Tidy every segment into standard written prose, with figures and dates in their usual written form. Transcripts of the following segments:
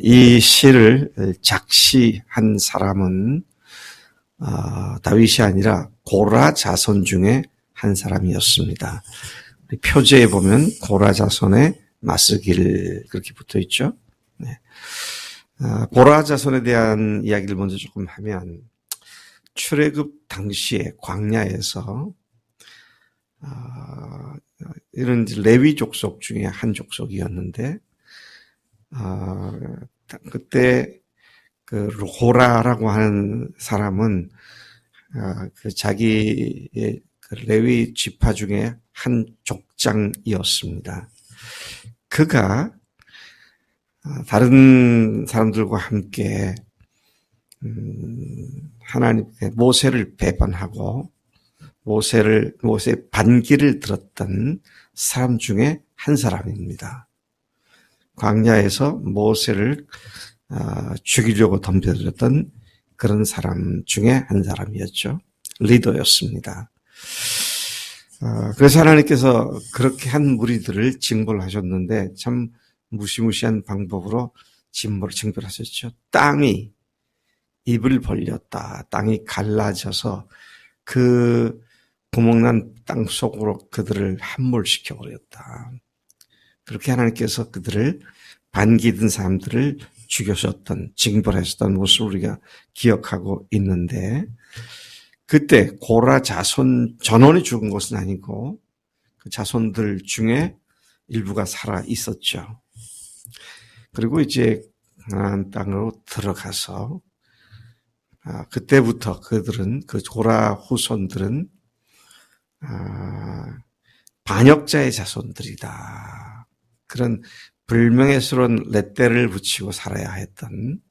이 시를 작시한 사람은 다윗이 아니라 고라 자손 중에 한 사람이었습니다. 표제에 보면 고라 자손의 마스길 그렇게 붙어 있죠. 네. 고라 자손에 대한 이야기를 먼저 조금 하면 출애굽 당시에 광야에서 이런 레위 족속 중에 한 족속이었는데 그때 그 고라라고 하는 사람은 그 자기의 그 레위 지파 중에 한 족장이었습니다. 그가 다른 사람들과 함께 하나님께 모세를 배반하고 모세의 반기를 들었던 사람 중에 한 사람입니다. 광야에서 모세를 죽이려고 덤벼들었던 그런 사람 중에 한 사람이었죠. 리더였습니다. 그래서 하나님께서 그렇게 한 무리들을 징벌 하셨는데 참 무시무시한 방법으로 징벌하셨죠. 땅이 입을 벌렸다. 땅이 갈라져서 그 구멍난 땅 속으로 그들을 함몰시켜 버렸다. 그렇게 하나님께서 그들을 반기든 사람들을 죽여셨던, 징벌하셨던 모습을 우리가 기억하고 있는데, 그때 고라 자손 전원이 죽은 것은 아니고 그 자손들 중에 일부가 살아 있었죠. 그리고 이제 가나안 땅으로 들어가서 그때부터 그들은 그 고라 후손들은 반역자의 자손들이다. 그런 불명예스러운 렛대를 붙이고 살아야 했던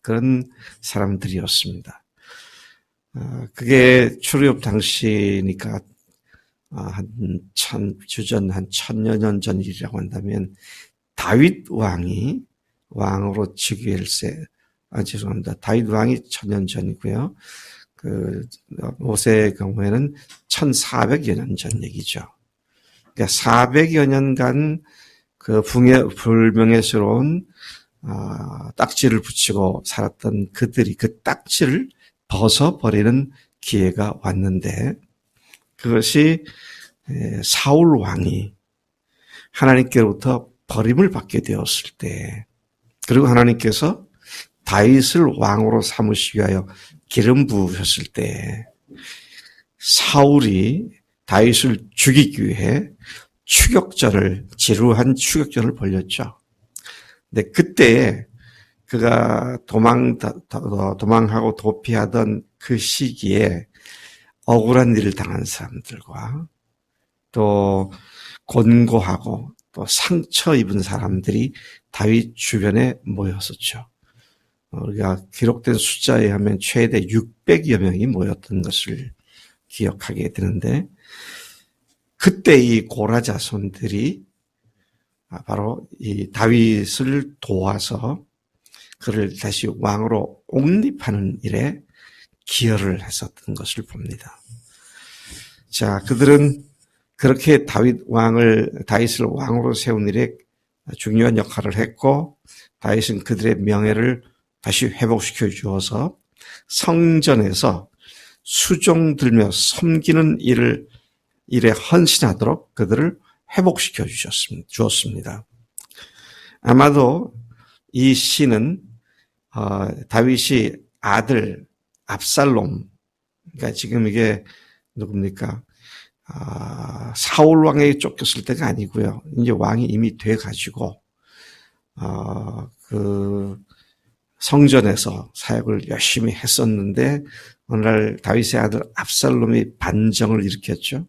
그런 사람들이었습니다. 그게 출애굽 당시니까 주전 한 1000여 년 전 일이라고 한다면 다윗 왕이 왕으로 죄송합니다. 다윗 왕이 1000년 전이고요. 그 모세의 경우에는 1400여 년 전 얘기죠. 그러니까 400여 년간 그 불명예스러운 딱지를 붙이고 살았던 그들이 그 딱지를 벗어버리는 기회가 왔는데 그것이 사울 왕이 하나님께로부터 버림을 받게 되었을 때 그리고 하나님께서 다윗을 왕으로 삼으시기 위하여 기름 부으셨을 때 사울이 다윗을 죽이기 위해 지루한 추격전을 벌였죠. 근데 그때 그가 도망하고 도피하던 그 시기에 억울한 일을 당한 사람들과 또 곤고하고 또 상처 입은 사람들이 다윗 주변에 모였었죠. 우리가 기록된 숫자에 하면 최대 600여 명이 모였던 것을 기억하게 되는데 그때 이 고라 자손들이 바로 이 다윗을 도와서 그를 다시 왕으로 옹립하는 일에 기여를 했었던 것을 봅니다. 자, 그들은 그렇게 다윗을 왕으로 세운 일에 중요한 역할을 했고 다윗은 그들의 명예를 다시 회복시켜 주어서 성전에서 수종들며 섬기는 일에 헌신하도록 그들을 회복시켜 주었습니다. 아마도 이 시는 다윗이 아들 압살롬, 그러니까 지금 이게 누굽니까? 사울 왕에게 쫓겼을 때가 아니고요. 이제 왕이 이미 돼가지고 그 성전에서 사역을 열심히 했었는데 어느 날 다윗의 아들 압살롬이 반정을 일으켰죠.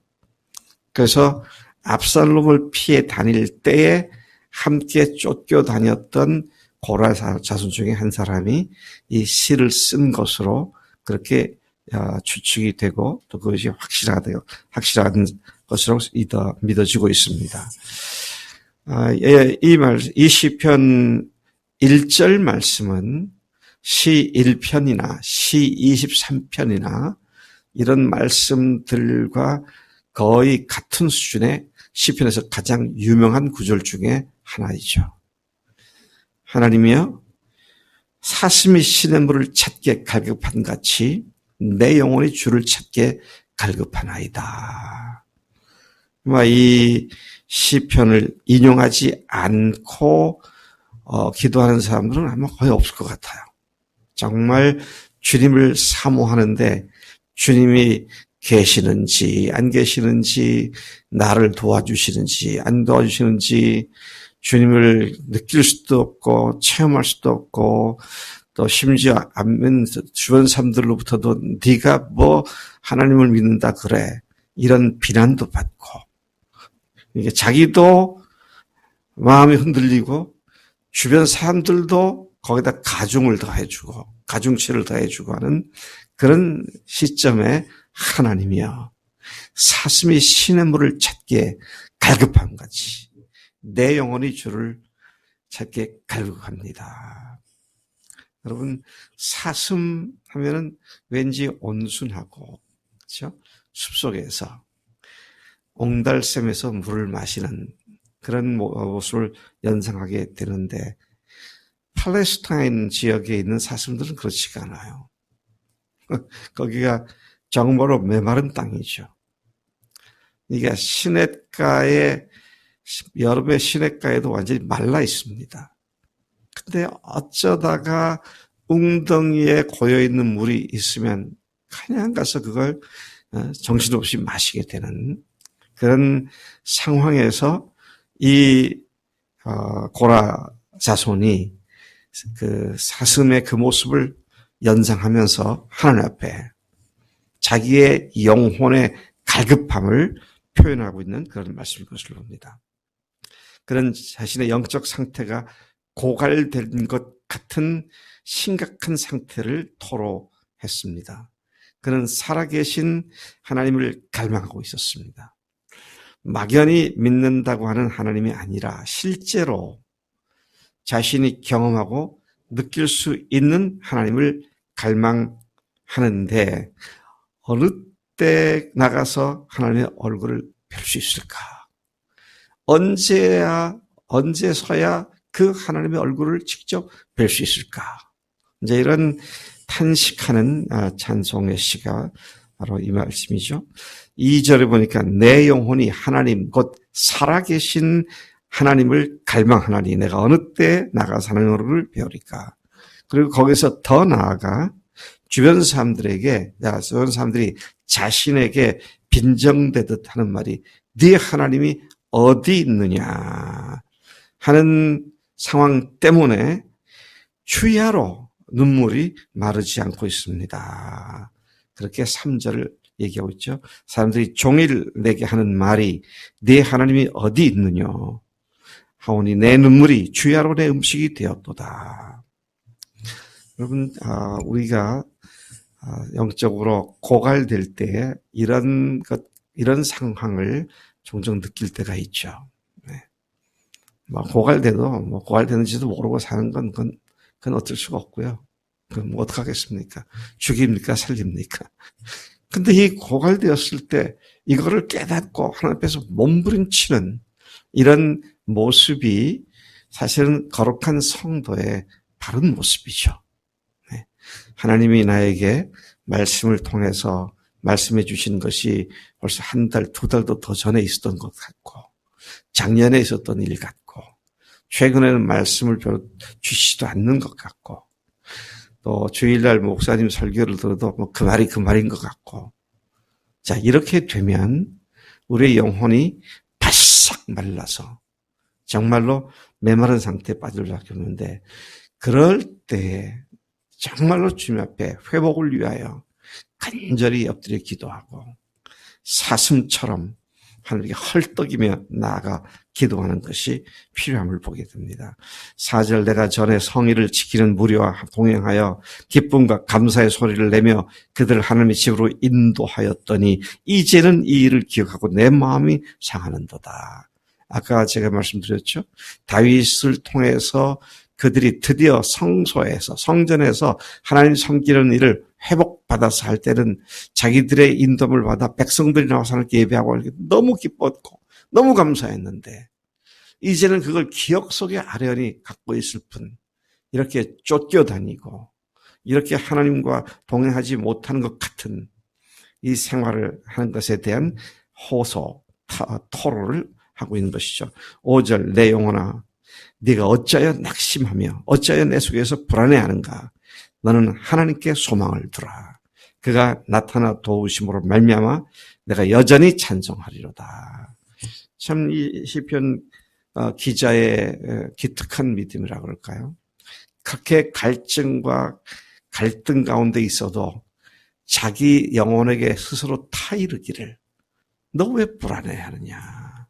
그래서 압살롬을 피해 다닐 때에 함께 쫓겨 다녔던 고라 자손 중에 한 사람이 이 시를 쓴 것으로 그렇게 추측이 되고 또 그것이 확실한 것으로 믿어지고 있습니다. 이 시편 1절 말씀은 시 1편이나 시 23편이나 이런 말씀들과 거의 같은 수준의 시편에서 가장 유명한 구절 중에 하나이죠. 하나님이여 사슴이 시냇물을 찾게 갈급한 같이 내 영혼이 주를 찾게 갈급하나이다. 이 시편을 인용하지 않고 기도하는 사람들은 아마 거의 없을 것 같아요. 정말 주님을 사모하는데 주님이 계시는지 안 계시는지, 나를 도와주시는지 안 도와주시는지, 주님을 느낄 수도 없고 체험할 수도 없고, 또 심지어 주변 사람들로부터도 네가 뭐 하나님을 믿는다 그래, 이런 비난도 받고, 이게 자기도 마음이 흔들리고 주변 사람들도 거기다 가중을 더해주고 가중치를 더해주고 하는 그런 시점에 하나님이여, 사슴이 시냇물을 찾기에 갈급함 같이 내 영혼이 주를 찾기에 갈급합니다. 여러분, 사슴 하면은 왠지 온순하고, 그렇죠? 숲속에서 옹달샘에서 물을 마시는 그런 모습을 연상하게 되는데, 팔레스타인 지역에 있는 사슴들은 그렇지가 않아요. 거기가 정말로 메마른 땅이죠. 이게 시냇가에, 여름에 시냇가에도 완전히 말라 있습니다. 근데 어쩌다가 웅덩이에 고여있는 물이 있으면 그냥 가서 그걸 정신없이 마시게 되는 그런 상황에서 이 고라 자손이 그 사슴의 그 모습을 연상하면서 하나님 앞에 자기의 영혼의 갈급함을 표현하고 있는 그런 말씀인 것을 봅니다. 그런 자신의 영적 상태가 고갈된 것 같은 심각한 상태를 토로했습니다. 그는 살아계신 하나님을 갈망하고 있었습니다. 막연히 믿는다고 하는 하나님이 아니라 실제로 자신이 경험하고 느낄 수 있는 하나님을 갈망하는데, 어느 때 나가서 하나님의 얼굴을 뵐 수 있을까? 언제서야 그 하나님의 얼굴을 직접 뵐 수 있을까? 이제 이런 탄식하는 찬송의 시가 바로 이 말씀이죠. 2절에 보니까 내 영혼이 하나님 곧 살아계신 하나님을 갈망하나니 내가 어느 때 나가서 하나님의 얼굴을 배우리까? 그리고 거기서 더 나아가 주변 사람들이 자신에게 빈정대듯 하는 말이, 네 하나님이 어디 있느냐 하는 상황 때문에 주야로 눈물이 마르지 않고 있습니다. 그렇게 3절을 얘기하고 있죠. 사람들이 종일 내게 하는 말이 네 하나님이 어디 있느냐 하오니 내 눈물이 주야로 내 음식이 되었도다. 여러분, 우리가 영적으로 고갈될 때 이런 상황을 종종 느낄 때가 있죠. 네. 고갈되는지도 모르고 사는 그건 어쩔 수가 없고요. 그럼 어떡하겠습니까? 죽입니까? 살립니까? 근데 이 고갈되었을 때 이거를 깨닫고 하나님 앞에서 몸부림치는 이런 모습이 사실은 거룩한 성도의 바른 모습이죠. 네. 하나님이 나에게 말씀을 통해서 말씀해 주신 것이 벌써 한 달, 두 달도 더 전에 있었던 것 같고, 작년에 있었던 일 같고, 최근에는 말씀을 주시지도 않는 것 같고, 또 주일날 목사님 설교를 들어도 그 말이 그 말인 것 같고, 자, 이렇게 되면 우리의 영혼이 바싹 말라서 정말로 메마른 상태에 빠질 수밖에 없는데, 그럴 때 정말로 주님 앞에 회복을 위하여 간절히 엎드려 기도하고 사슴처럼 하늘에게 헐떡이며 나아가 기도하는 것이 필요함을 보게 됩니다. 4절 내가 전에 성의를 지키는 무리와 동행하여 기쁨과 감사의 소리를 내며 그들을 하나님의 집으로 인도하였더니 이제는 이 일을 기억하고 내 마음이 상하는도다. 아까 제가 말씀드렸죠. 다윗을 통해서 그들이 드디어 성소에서, 성전에서 하나님 섬기는 일을 회복받아서 할 때는 자기들의 인도를 받아 백성들이 나와서 하나님께 예배하고 너무 기뻤고 너무 감사했는데, 이제는 그걸 기억 속에 아련히 갖고 있을 뿐 이렇게 쫓겨다니고 이렇게 하나님과 동행하지 못하는 것 같은 이 생활을 하는 것에 대한 호소, 토로를 하고 있는 것이죠. 5절 내 영혼아 네가 어찌하여 낙심하며 어찌하여 내 속에서 불안해하는가. 너는 하나님께 소망을 두라. 그가 나타나 도우심으로 말미암아 내가 여전히 찬송하리로다. 참 이 시편 기자의 기특한 믿음이라 그럴까요? 그렇게 갈증과 갈등 가운데 있어도 자기 영혼에게 스스로 타이르기를 너 왜 불안해하느냐?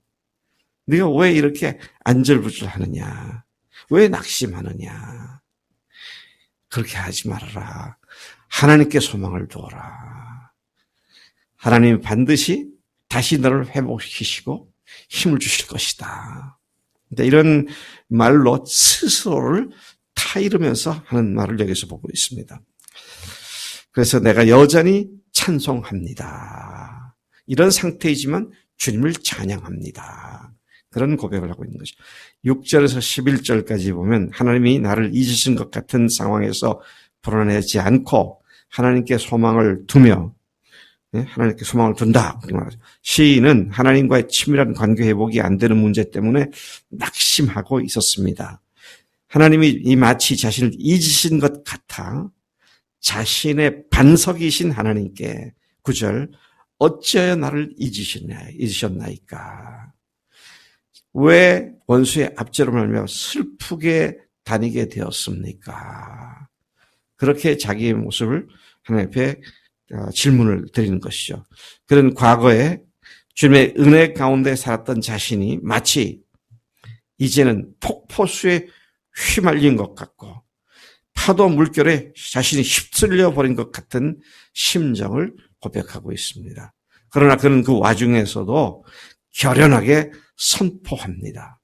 네가 왜 이렇게 안절부절하느냐? 왜 낙심하느냐? 그렇게 하지 말아라. 하나님께 소망을 두어라. 하나님 반드시 다시 너를 회복시키시고 힘을 주실 것이다. 이런 말로 스스로를 타이르면서 하는 말을 여기서 보고 있습니다. 그래서 내가 여전히 찬송합니다. 이런 상태이지만 주님을 찬양합니다. 그런 고백을 하고 있는 것이죠. 6절에서 11절까지 보면 하나님이 나를 잊으신 것 같은 상황에서 불안해하지 않고 하나님께 소망을 두며 하나님께 소망을 둔다. 시인은 하나님과의 친밀한 관계 회복이 안 되는 문제 때문에 낙심하고 있었습니다. 하나님이 마치 자신을 잊으신 것 같아 자신의 반석이신 하나님께 9절 어찌하여 나를 잊으셨나이까. 왜 원수의 압제로 말미암아 슬프게 다니게 되었습니까? 그렇게 자기의 모습을 하나님 앞에 질문을 드리는 것이죠. 그런 과거에 주님의 은혜 가운데 살았던 자신이 마치 이제는 폭포수에 휘말린 것 같고 파도 물결에 자신이 휩쓸려 버린 것 같은 심정을 고백하고 있습니다. 그러나 그는 그 와중에서도 결연하게 선포합니다.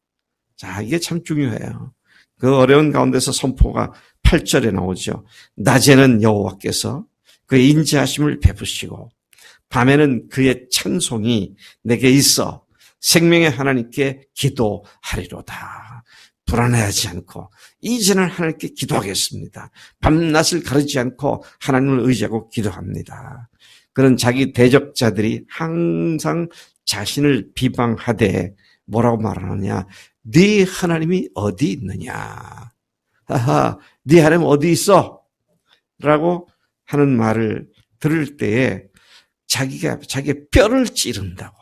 자, 이게 참 중요해요. 그 어려운 가운데서 선포가 8절에 나오죠. 낮에는 여호와께서 그의 인자하심을 베푸시고 밤에는 그의 찬송이 내게 있어 생명의 하나님께 기도하리로다. 불안해하지 않고 이제는 하나님께 기도하겠습니다. 밤낮을 가리지 않고 하나님을 의지하고 기도합니다. 그런 자기 대적자들이 항상 자신을 비방하되 뭐라고 말하느냐. 네 하나님이 어디 있느냐. 하하, 네 하나님 어디 있어? 라고 하는 말을 들을 때에 자기의 뼈를 찌른다고.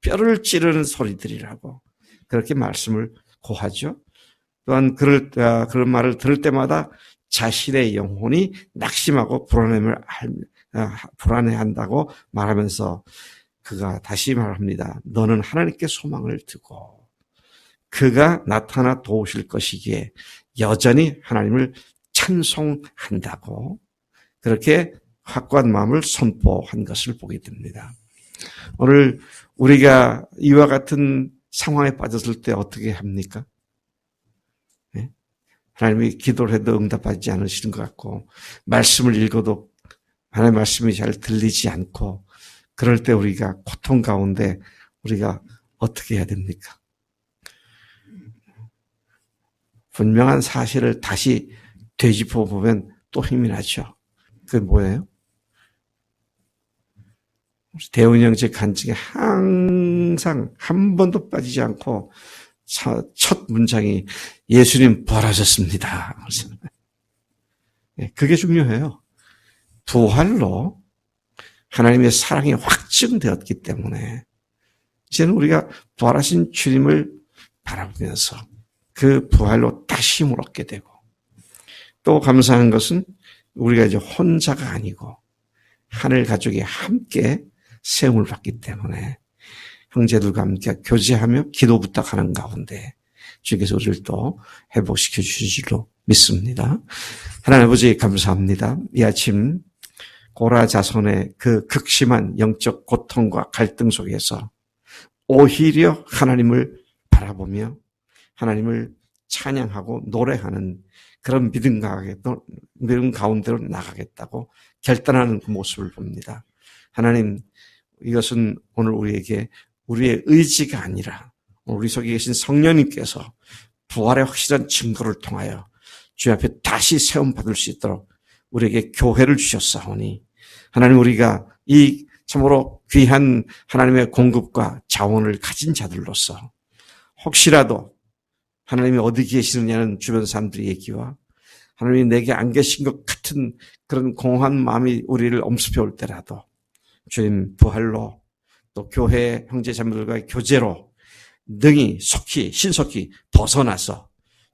뼈를 찌르는 소리들이라고 그렇게 말씀을 고하죠. 또한 그런 말을 들을 때마다 자신의 영혼이 낙심하고 불안해한다고 말하면서 그가 다시 말합니다. 너는 하나님께 소망을 두고 그가 나타나 도우실 것이기에 여전히 하나님을 찬송한다고 그렇게 확고한 마음을 선포한 것을 보게 됩니다. 오늘 우리가 이와 같은 상황에 빠졌을 때 어떻게 합니까? 네? 하나님이 기도를 해도 응답하지 않으시는 것 같고 말씀을 읽어도 하나님의 말씀이 잘 들리지 않고 그럴 때 우리가 고통 가운데 우리가 어떻게 해야 됩니까? 분명한 사실을 다시 되짚어 보면 또 힘이 나죠. 그게 뭐예요? 대훈이 형 제 간증에 항상 한 번도 빠지지 않고 첫 문장이 예수님 부활하셨습니다. 그게 중요해요. 부활로 하나님의 사랑이 확증되었기 때문에 이제는 우리가 부활하신 주님을 바라보면서 그 부활로 다시 힘을 얻게 되고 또 감사한 것은 우리가 이제 혼자가 아니고 하늘 가족이 함께 세움을 받기 때문에 형제들과 함께 교제하며 기도 부탁하는 가운데 주께서 우리를 또 회복시켜 주실 줄로 믿습니다. 하나님 아버지 감사합니다. 이 아침 고라 자손의 그 극심한 영적 고통과 갈등 속에서 오히려 하나님을 바라보며 하나님을 찬양하고 노래하는 그런 믿음 가운데로 나가겠다고 결단하는 그 모습을 봅니다. 하나님, 이것은 오늘 우리에게 우리의 의지가 아니라 우리 속에 계신 성령님께서 부활의 확실한 증거를 통하여 주님 앞에 다시 세움받을 수 있도록 우리에게 교회를 주셨사오니 하나님, 우리가 이 참으로 귀한 하나님의 공급과 자원을 가진 자들로서 혹시라도 하나님이 어디 계시느냐는 주변 사람들의 얘기와 하나님이 내게 안 계신 것 같은 그런 공허한 마음이 우리를 엄습해 올 때라도 주님 부활로 또 교회 형제 자매들과의 교제로 능히 신속히 벗어나서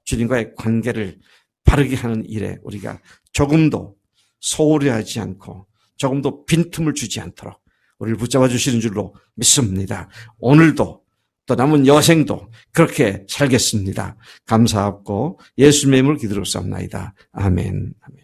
주님과의 관계를 바르게 하는 일에 우리가 조금도 소홀히 하지 않고 조금도 빈틈을 주지 않도록 우리를 붙잡아 주시는 줄로 믿습니다. 오늘도 또 남은 여생도 그렇게 살겠습니다. 감사하고 예수님의 이름으로 기도로 쌉나이다. 아멘. 아멘.